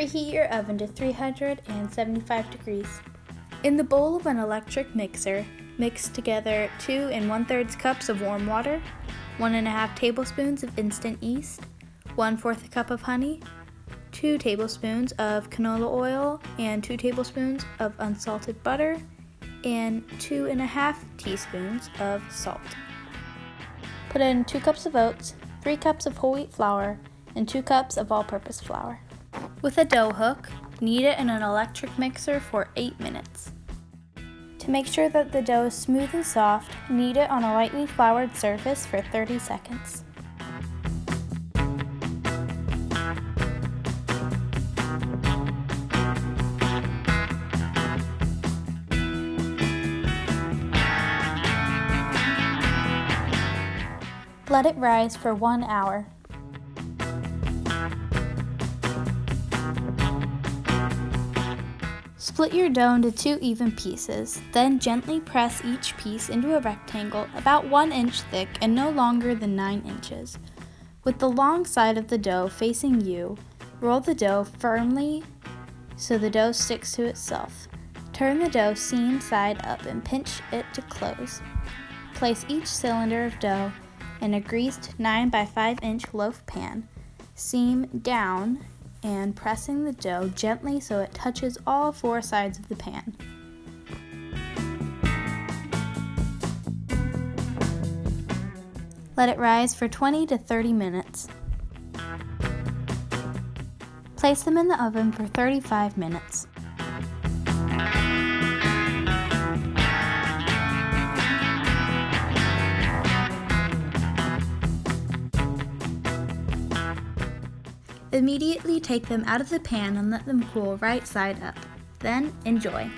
Preheat your oven to 375 degrees. In the bowl of an electric mixer, mix together 2 1/3 cups of warm water, 1½ tablespoons of instant yeast, 1/4 cup of honey, 2 tablespoons of canola oil, and 2 tablespoons of unsalted butter, and 2½ teaspoons of salt. Put in 2 cups of oats, 3 cups of whole wheat flour, and 2 cups of all-purpose flour. With a dough hook, knead it in an electric mixer for 8 minutes. To make sure that the dough is smooth and soft, knead it on a lightly floured surface for 30 seconds. Let it rise for 1 hour. Split your dough into 2 even pieces, then gently press each piece into a rectangle about 1 inch thick and no longer than 9 inches. With the long side of the dough facing you, roll the dough firmly so the dough sticks to itself. Turn the dough seam side up and pinch it to close. Place each cylinder of dough in a greased 9 by 5 inch loaf pan, seam down, and pressing the dough gently so it touches all 4 sides of the pan. Let it rise for 20 to 30 minutes. Place them in the oven for 35 minutes. Immediately take them out of the pan and let them cool right side up. Then enjoy.